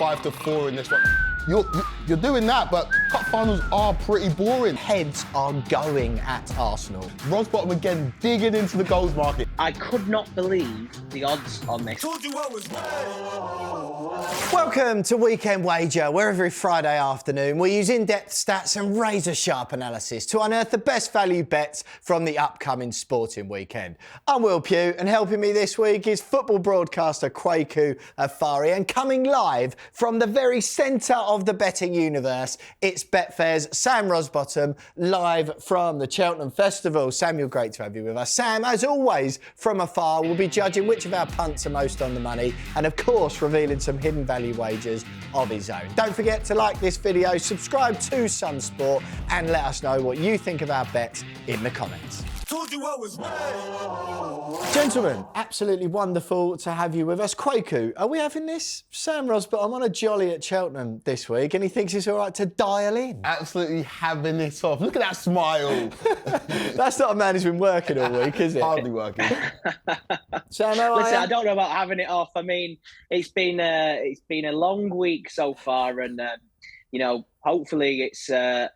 5-4 in this one. You're doing that, but cup finals are pretty boring. Heads are going at Arsenal. Rosbottom again digging into the goals market. I could not believe the odds on this. Welcome to Weekend Wager, where every Friday afternoon we use in-depth stats and razor-sharp analysis to unearth the best value bets from the upcoming sporting weekend. I'm Will Pugh, and helping me this week is football broadcaster Kwaku Afari, and coming live from the very centre of the betting universe, it's Betfair's Sam Rosbottom, live from the Cheltenham Festival. Samuel, great to have you with us. Sam, as always, from afar, we'll be judging which of our punts are most on the money, and of course revealing some hidden value wagers of his own. Don't forget to like this video, subscribe to Sunsport, and let us know what you think of our bets in the comments. Gentlemen, absolutely wonderful to have you with us. Kwaku, are we having this? Sam Rosbottom on a jolly at Cheltenham this week, and he thinks it's all right to dial in. Absolutely having it off. Look at that smile. That's not a man who's been working all week, is it? Hardly working. Sam, how are Listen, you? I don't know about having it off. I mean, it's been a long week so far, and hopefully we're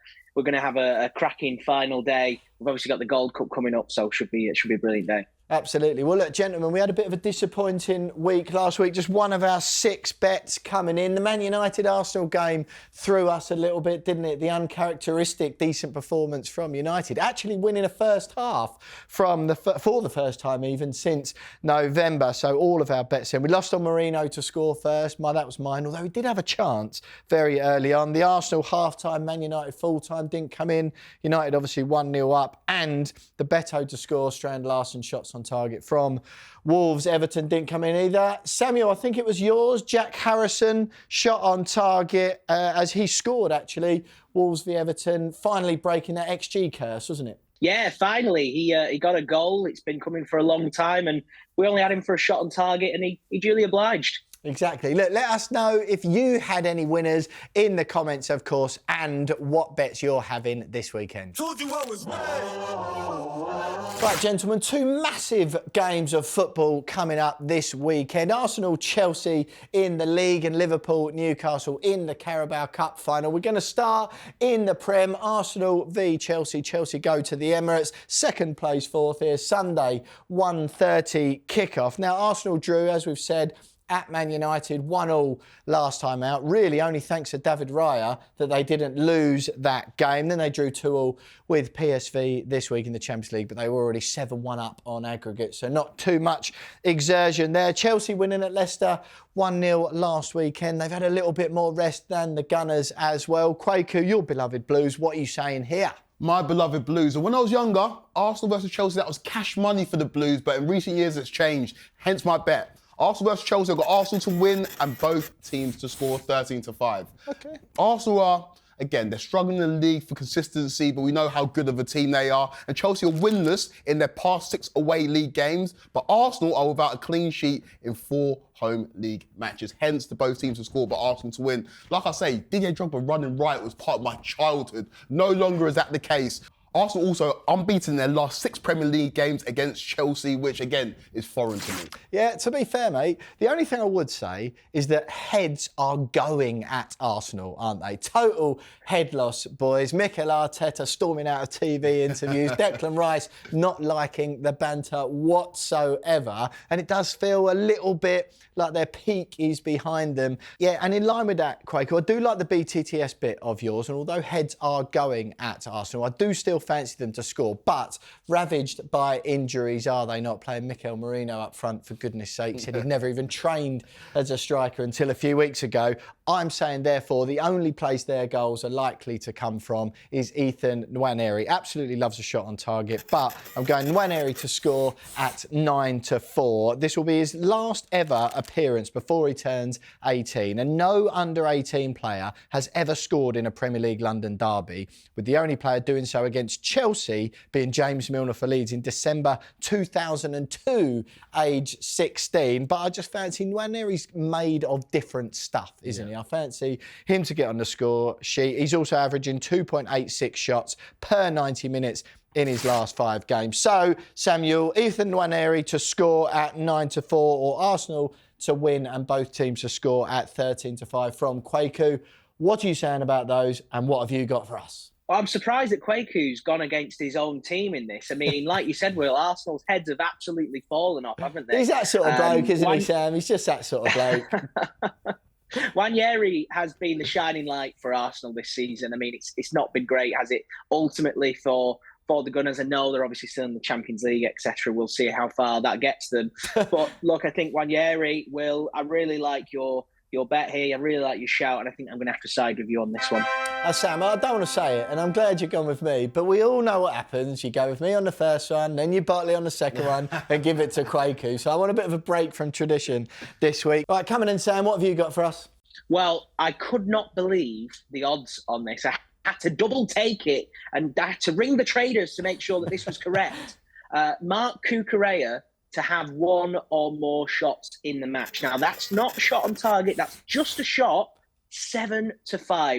going to have a cracking final day. We've obviously got the Gold Cup coming up, so it should be a brilliant day. Absolutely. Well, look, gentlemen, we had a bit of a disappointing week last week. Just one of our 6 bets coming in. The Man United-Arsenal game threw us a little bit, didn't it? The uncharacteristic decent performance from United. Actually winning a first half for the first time even since November. So all of our bets in. We lost on Marino to score first. That was mine, although we did have a chance very early on. The Arsenal half-time, Man United full-time didn't come in. United obviously 1-0 up. And the Beto to score, Strand Larsen shots on target from Wolves. Everton didn't come in either. Samuel, I think it was yours. Jack Harrison shot on target as he scored, actually. Wolves v Everton, finally breaking that XG curse, wasn't it? Yeah, finally. He got a goal. It's been coming for a long time, and we only had him for a shot on target, and he duly obliged. Exactly. Look, let us know if you had any winners in the comments, of course, and what bets you're having this weekend. Told you what was Right, gentlemen, 2 massive games of football coming up this weekend. Arsenal, Chelsea in the league, and Liverpool, Newcastle in the Carabao Cup Final. We're going to start in the Prem. Arsenal v Chelsea. Chelsea go to the Emirates. Second place, 4th here. Sunday, 1:30 kickoff. Now, Arsenal drew, as we've said, at Man United, 1-1 last time out. Really only thanks to David Raya that they didn't lose that game. Then they drew 2-2 with PSV this week in the Champions League, but they were already 7-1 up on aggregate, so not too much exertion there. Chelsea winning at Leicester 1-0 last weekend. They've had a little bit more rest than the Gunners as well. Kwaku, your beloved Blues, what are you saying here? My beloved Blues. And when I was younger, Arsenal versus Chelsea, that was cash money for the Blues, but in recent years it's changed, hence my bet. Arsenal versus Chelsea, I've got Arsenal to win and both teams to score 13-5. Okay. Arsenal are, again, they're struggling in the league for consistency, but we know how good of a team they are. And Chelsea are winless in their past 6 away league games, but Arsenal are without a clean sheet in 4 home league matches. Hence, the both teams to score, but Arsenal to win. Like I say, Didier Drogba running right was part of my childhood. No longer is that the case. Arsenal also unbeaten in their last 6 Premier League games against Chelsea, which again is foreign to me. Yeah, to be fair, mate, the only thing I would say is that heads are going at Arsenal, aren't they? Total head loss, boys. Mikel Arteta storming out of TV interviews. Declan Rice not liking the banter whatsoever. And it does feel a little bit like their peak is behind them. Yeah, and in line with that, Kwaku, I do like the BTTS bit of yours. And although heads are going at Arsenal, I do still fancy them to score, but ravaged by injuries, are they not? Playing Mikel Merino up front, for goodness sake. Said he'd never even trained as a striker until a few weeks ago. I'm saying, therefore, the only place their goals are likely to come from is Ethan Nwaneri. Absolutely loves a shot on target, but I'm going Nwaneri to score at 9-4. This will be his last ever appearance before he turns 18, and no under-18 player has ever scored in a Premier League London derby, with the only player doing so against Chelsea being James Milner for Leeds in December 2002, age 16. But I just fancy Nwaneri's made of different stuff, isn't he? I fancy him to get on the score sheet. He's also averaging 2.86 shots per 90 minutes in his last 5 games. So, Samuel, Ethan Nwaneri to score at 9-4, or Arsenal to win and both teams to score at 13-5 from Kwaku. What are you saying about those, and what have you got for us? Well, I'm surprised that Kwaku's gone against his own team in this. I mean, like you said, Will, Arsenal's heads have absolutely fallen off, haven't they? He's that sort of bloke, isn't he, Sam? He's just that sort of bloke. Nwaneri has been the shining light for Arsenal this season. I mean, it's not been great, has it? Ultimately, for the Gunners, I know they're obviously still in the Champions League, etc. We'll see how far that gets them. But look, I think Nwaneri will. I really like your bet here. I really like your shout, and I think I'm going to have to side with you on this one. Sam, I don't want to say it, and I'm glad you've gone with me, but we all know what happens. You go with me on the first one, then you Botley on the second one, and give it to Kwaku. So I want a bit of a break from tradition this week. Right, coming in, Sam, what have you got for us? Well, I could not believe the odds on this. I had to double take it, and I had to ring the traders to make sure that this was correct. Mark Cucurella to have one or more shots in the match. Now, that's not a shot on target. That's just a shot. 7-5.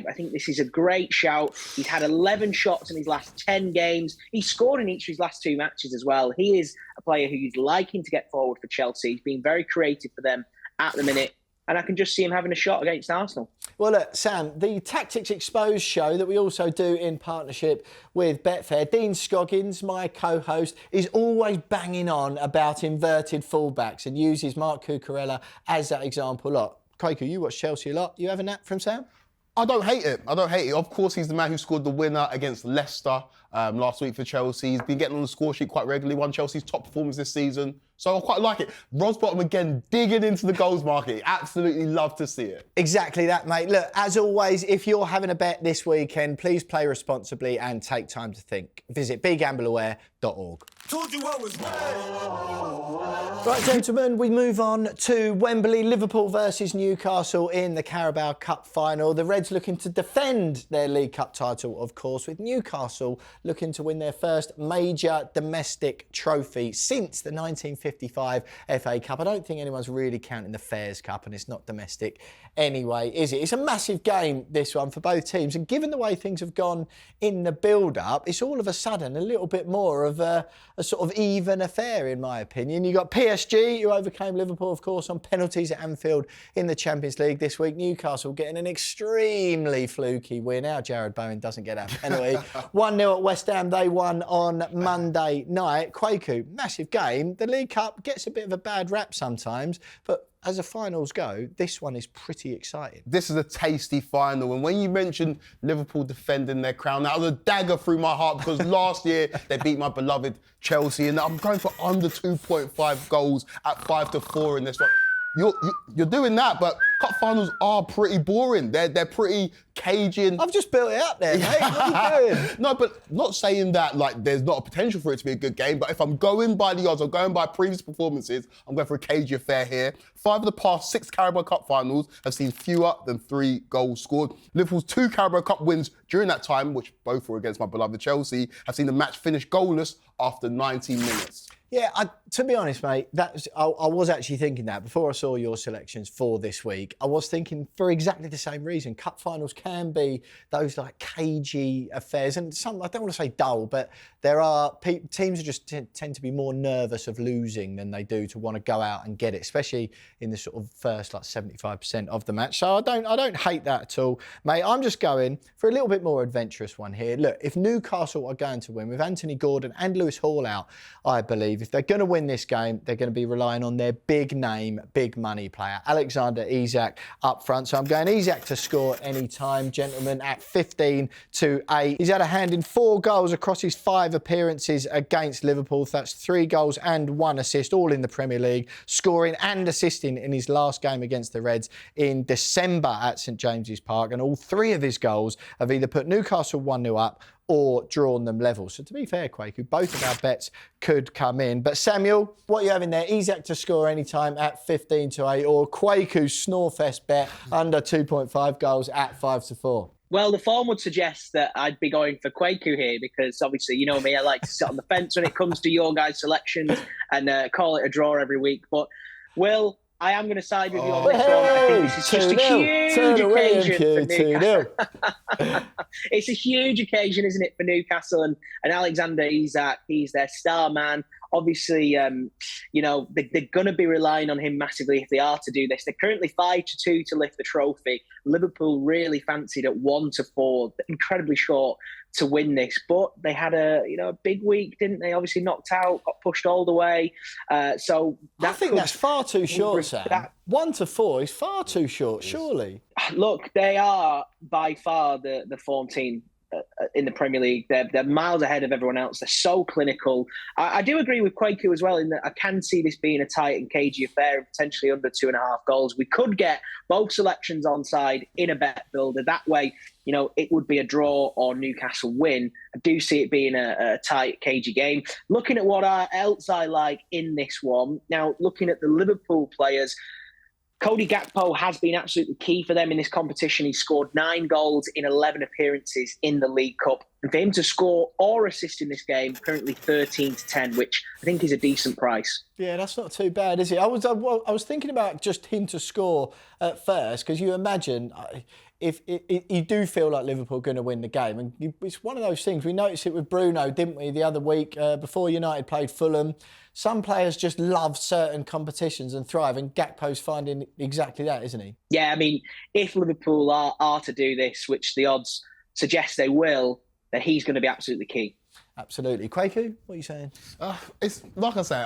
I think this is a great shout. He's had 11 shots in his last 10 games. He's scored in each of his last 2 matches as well. He is a player who's liking to get forward for Chelsea. He's been very creative for them at the minute. And I can just see him having a shot against Arsenal. Well, look, Sam, the Tactics Exposed show that we also do in partnership with Betfair, Dean Scoggins, my co-host, is always banging on about inverted fullbacks and uses Mark Cucurella as that example. Look, Kwaku, you watch Chelsea a lot. You having that from Sam? I don't hate it. Of course, he's the man who scored the winner against Leicester last week for Chelsea. He's been getting on the score sheet quite regularly, one of Chelsea's top performers this season. So I quite like it. Rosbottom again, digging into the goals market. Absolutely love to see it. Exactly that, mate. Look, as always, if you're having a bet this weekend, please play responsibly and take time to think. Visit begambleaware.org. Told you I was right, gentlemen, we move on to Wembley. Liverpool versus Newcastle in the Carabao Cup Final. The Reds looking to defend their League Cup title, of course, with Newcastle looking to win their first major domestic trophy since the 1955 FA Cup. I don't think anyone's really counting the Fairs Cup, and it's not domestic anyway, is it? It's a massive game, this one, for both teams. And given the way things have gone in the build-up, it's all of a sudden a little bit more of a sort of even affair, in my opinion. You got PSG, who overcame Liverpool, of course, on penalties at Anfield in the Champions League this week. Newcastle getting an extremely fluky win. Now Jared Bowen doesn't get that penalty. 1-0 at West Ham. They won on Monday night. Kwaku, massive game. The League Cup gets a bit of a bad rap sometimes, but as the finals go, this one is pretty exciting. This is a tasty final. And when you mentioned Liverpool defending their crown, that was a dagger through my heart because last year they beat my beloved Chelsea. And I'm going for under 2.5 goals at 5-4 in this one. You're doing that, but cup finals are pretty boring. They're pretty cagey. I've just built it up there, mate. What are you doing? No, but not saying that like there's not a potential for it to be a good game. But if I'm going by the odds, I'm going by previous performances, I'm going for a cagey affair here. 5 of the past 6 Carabao Cup finals have seen fewer than 3 goals scored. Liverpool's 2 Carabao Cup wins during that time, which both were against my beloved Chelsea, have seen the match finish goalless after 90 minutes. Yeah, to be honest, mate, I was actually thinking that before I saw your selections for this week. I was thinking for exactly the same reason. Cup finals can be those like cagey affairs, and some, I don't want to say dull, but there are teams just tend to be more nervous of losing than they do to want to go out and get it, especially in the sort of first like 75% of the match. So I don't hate that at all, mate. I'm just going for a little bit more adventurous one here. Look, if Newcastle are going to win with Anthony Gordon and Lewis Hall out, I believe if they're going to win this game, they're going to be relying on their big name, big money player, Alexander Isak up front. So I'm going Isak to score any time, gentlemen, at 15-8. He's had a hand in 4 goals across his 5 appearances against Liverpool. That's 3 goals and 1 assist, all in the Premier League, scoring and assisting in his last game against the Reds in December at St James's Park. And all 3 of his goals have either put Newcastle 1-0 up or drawn them level. So to be fair, Kwaku, both of our bets could come in. But Samuel, what you have in there? Isak to score any time at 15-8, or Kwaku's Snorefest bet under 2.5 goals at 5-4. Well, the form would suggest that I'd be going for Kwaku here because obviously, you know me, I like to sit on the fence when it comes to your guys' selections and call it a draw every week. But Will, I am going to side with you on this one. I think this is just a huge occasion for Newcastle. It's a huge occasion, isn't it, for Newcastle and Alexander Isak. He's their star man Obviously, they're going to be relying on him massively if they are to do this. They're currently 5-2 to lift the trophy. Liverpool really fancied at 1-4, incredibly short to win this, but they had a big week, didn't they? Obviously knocked out, got pushed all the way. So I think that's far too short, Sam. 1-4 is far too short, surely. Look, they are by far the form team in the Premier League. They're miles ahead of everyone else. They're so clinical. I do agree with Kwaku as well in that I can see this being a tight and cagey affair and potentially under 2.5 goals. We could get both selections onside in a bet builder. That way, it would be a draw or Newcastle win. I do see it being a tight, cagey game. Looking at what else I like in this one, now looking at the Liverpool players, Cody Gakpo has been absolutely key for them in this competition. He scored 9 goals in 11 appearances in the League Cup. And for him to score or assist in this game, currently 13-10, which I think is a decent price. Yeah, that's not too bad, is it? I was thinking about just him to score at first, because you imagine if you do feel like Liverpool are going to win the game. And it's one of those things. We noticed it with Bruno, didn't we, the other week before United played Fulham. Some players just love certain competitions and thrive, and Gakpo's finding exactly that, isn't he? Yeah, I mean, if Liverpool are to do this, which the odds suggest they will, then he's going to be absolutely key. Absolutely. Kwaku, what are you saying? It's like I say,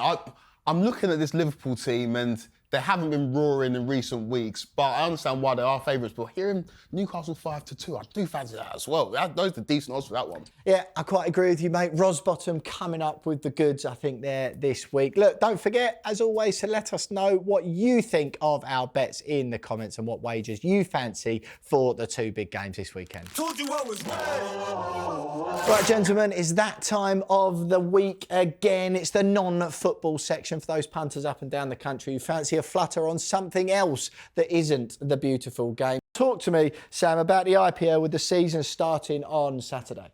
I'm looking at this Liverpool team and they haven't been roaring in recent weeks, but I understand why they are favourites. But hearing Newcastle 5-2, I do fancy that as well. Those are decent odds for that one. Yeah, I quite agree with you, mate. Rosbottom coming up with the goods, I think, there this week. Look, don't forget, as always, to let us know what you think of our bets in the comments and what wagers you fancy for the 2 big games this weekend. Told you I was right. Right, gentlemen, it's that time of the week again. It's the non-football section for those punters up and down the country who fancy a flutter on something else that isn't the beautiful game. Talk to me, Sam, about the IPL with the season starting on Saturday.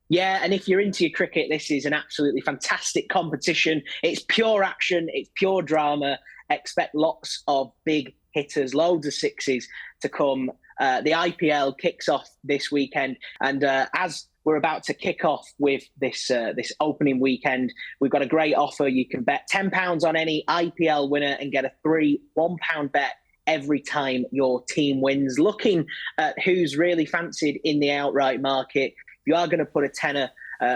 Yeah, and if you're into your cricket, this is an absolutely fantastic competition. It's pure action, it's pure drama. Expect lots of big hitters, loads of sixes to come. The IPL kicks off this weekend, and as we're about to kick off with this opening weekend, we've got a great offer. You can bet £10 on any IPL winner and get a free £1 bet every time your team wins. Looking at who's really fancied in the outright market, if you are going to put a tenner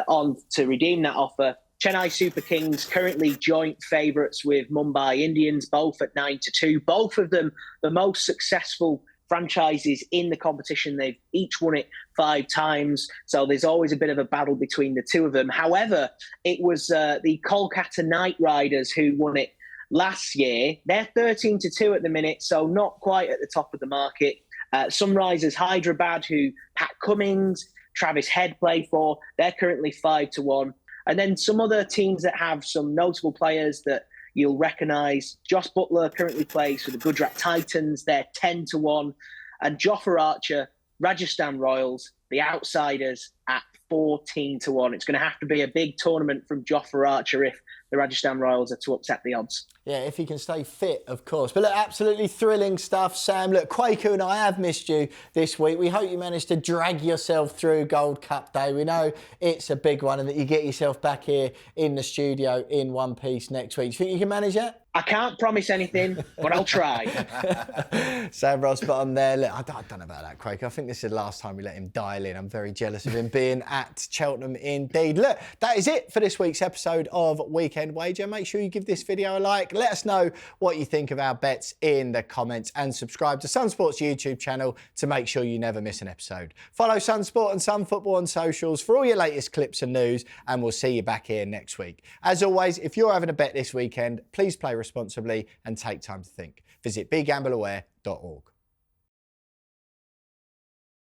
on to redeem that offer, Chennai Super Kings currently joint favourites with Mumbai Indians, both at 9-2. Both of them the most successful franchises in the competition. They've each won it 5 times, so there's always a bit of a battle between the two of them. However, it was the Kolkata Knight Riders who won it last year. They're 13-2 at the minute, so not quite at the top of the market. Sunrisers Hyderabad, who Pat Cummins, Travis Head play for, they're currently 5-1. And then some other teams that have some notable players that you'll recognise. Josh Butler currently plays for the Gujarat Titans. They're 10-1. And Jofra Archer, Rajasthan Royals, the outsiders, at 14-1. It's going to have to be a big tournament from Jofra Archer if the Rajasthan Royals are to upset the odds. Yeah, if he can stay fit, of course. But look, absolutely thrilling stuff, Sam. Look, Kwaku and I have missed you this week. We hope you managed to drag yourself through Gold Cup Day. We know it's a big one and that you get yourself back here in the studio in one piece next week. Do you think you can manage that? I can't promise anything, but I'll try. Sam Rosbottom there. Look, I don't know about that, Kwaku. I think this is the last time we let him dial in. I'm very jealous of him being at Cheltenham indeed. Look, that is it for this week's episode of Weekend Wager. Make sure you give this video a like. Let us know what you think of our bets in the comments and subscribe to Sunsport's YouTube channel to make sure you never miss an episode. Follow Sunsport and Sun Football on socials for all your latest clips and news, and we'll see you back here next week. As always, if you're having a bet this weekend, please play responsibly and take time to think. Visit begambleaware.org.